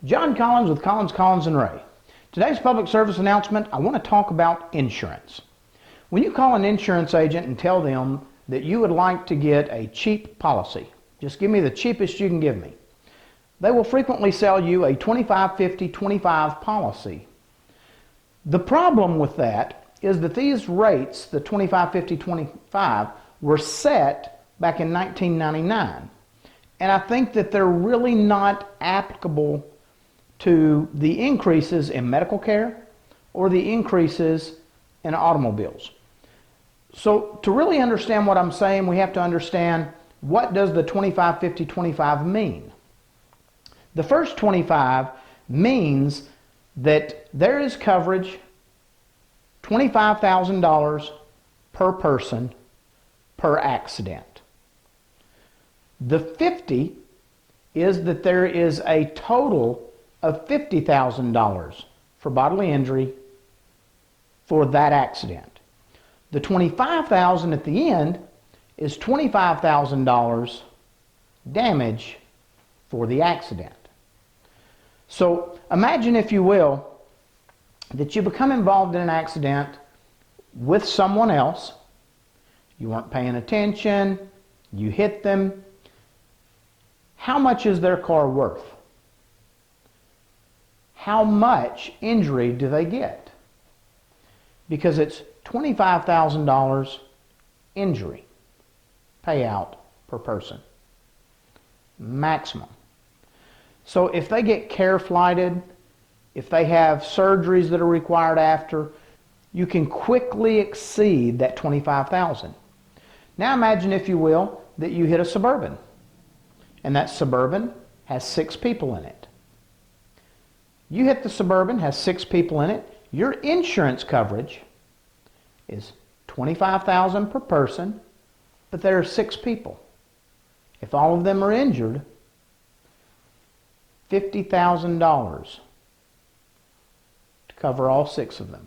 John Collins with Collins & Ray. Today's public service announcement, I want to talk about insurance. When you call an insurance agent and tell them that you would like to get a cheap policy, just give me the cheapest you can give me, they will frequently sell you a 25-50-25 policy. The problem with that is that these rates, the 25-50-25, were set back in 1999. And I think that they're really not applicable to the increases in medical care or the increases in automobiles. So to really understand what I'm saying, we have to understand, what does the 25-50-25 mean? The first 25 means that there is coverage, $25,000 per person per accident. The 50 is that there is a total of $50,000 for bodily injury for that accident. The $25,000 at the end is $25,000 damage for the accident. So imagine, if you will, that you become involved in an accident with someone else. You weren't paying attention, you hit them. How much is their car worth? How much injury do they get? Because it's $25,000 injury payout per person, maximum. So if they get care flighted, if they have surgeries that are required after, you can quickly exceed that $25,000. Now imagine, if you will, that you hit a Suburban, and that Suburban has 6 people in it. You hit the Suburban, has 6 people in it. Your insurance coverage is $25,000 per person, but there are 6 people. If all of them are injured, $50,000 to cover all 6 of them.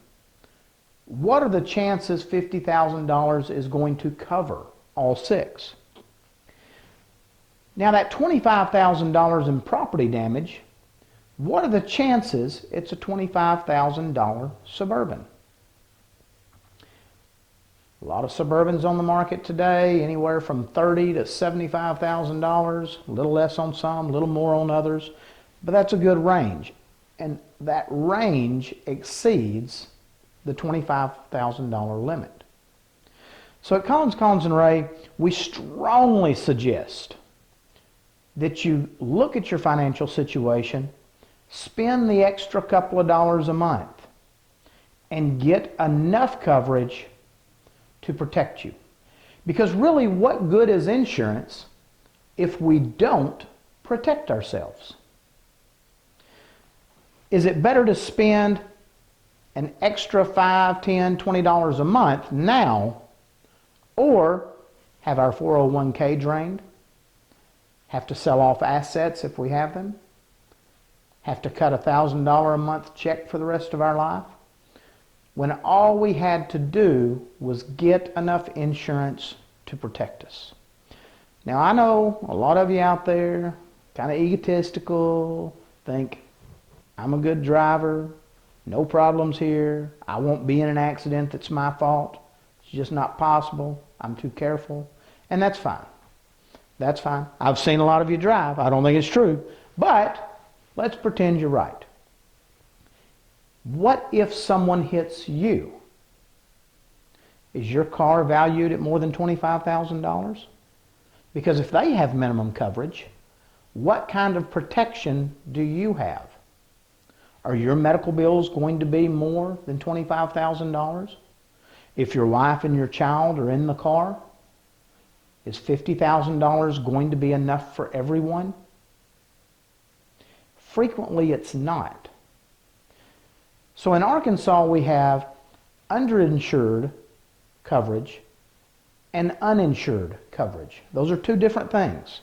What are the chances $50,000 is going to cover all 6? Now that $25,000 in property damage, what are the chances it's a $25,000 Suburban? A lot of Suburbans on the market today, anywhere from $30,000 to $75,000, a little less on some, a little more on others, but that's a good range. And that range exceeds the $25,000 limit. So at Collins & Ray, we strongly suggest that you look at your financial situation, spend the extra couple of dollars a month, and get enough coverage to protect you. Because really, what good is insurance if we don't protect ourselves? Is it better to spend an extra $5, $10, $20 a month now, or have our 401k drained, have to sell off assets if we have them, have to cut a $1,000 a month check for the rest of our life, when all we had to do was get enough insurance to protect us? Now I know a lot of you out there, kind of egotistical, think, I'm a good driver, no problems here, I won't be in an accident that's my fault, it's just not possible, I'm too careful, and that's fine. That's fine. I've seen a lot of you drive. I don't think it's true, but let's pretend you're right. What if someone hits you? Is your car valued at more than $25,000? Because if they have minimum coverage, what kind of protection do you have? Are your medical bills going to be more than $25,000? If your wife and your child are in the car, is $50,000 going to be enough for everyone? Frequently it's not. So in Arkansas we have underinsured coverage and uninsured coverage. Those are 2 different things.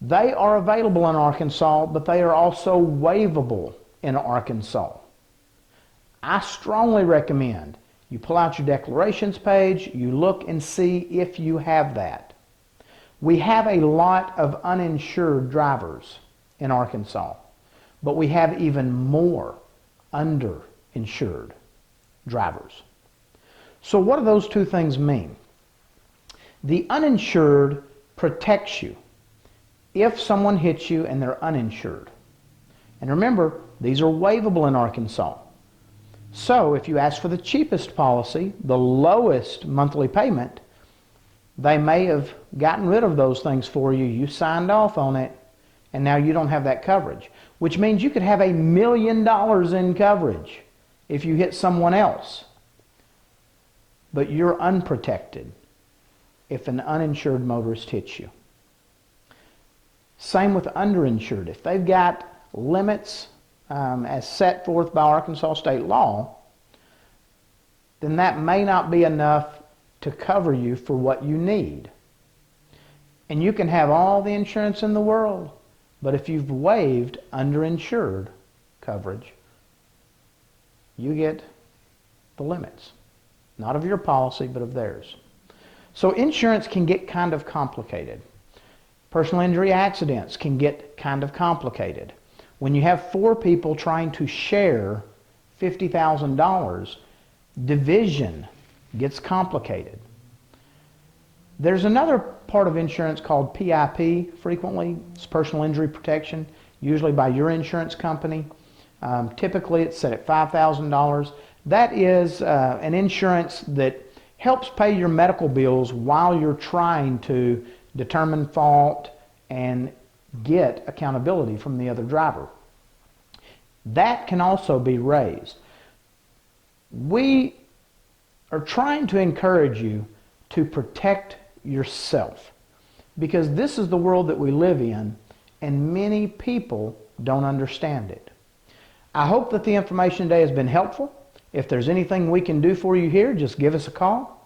They are available in Arkansas, but they are also waivable in Arkansas. I strongly recommend you pull out your declarations page, you look and see if you have that. We have a lot of uninsured drivers in Arkansas, but we have even more underinsured drivers. So what do those two things mean? The uninsured protects you if someone hits you and they're uninsured. And remember, these are waivable in Arkansas. So if you ask for the cheapest policy, the lowest monthly payment, they may have gotten rid of those things for you. You signed off on it, and now you don't have that coverage, which means you could have $1 million in coverage if you hit someone else. But you're unprotected if an uninsured motorist hits you. Same with underinsured. If they've got limits as set forth by Arkansas state law, then that may not be enough to cover you for what you need. And you can have all the insurance in the world, but if you've waived underinsured coverage, you get the limits. Not of your policy, but of theirs. So insurance can get kind of complicated. Personal injury accidents can get kind of complicated. When you have 4 people trying to share $50,000, division gets complicated. There's another part of insurance called PIP, frequently. It's personal injury protection, usually by your insurance company. Typically it's set at $5,000. That is an insurance that helps pay your medical bills while you're trying to determine fault and get accountability from the other driver. That can also be raised. We are trying to encourage you to protect yourself, because this is the world that we live in and many people don't understand it. I hope that the information today has been helpful. If there's anything we can do for you here, just give us a call.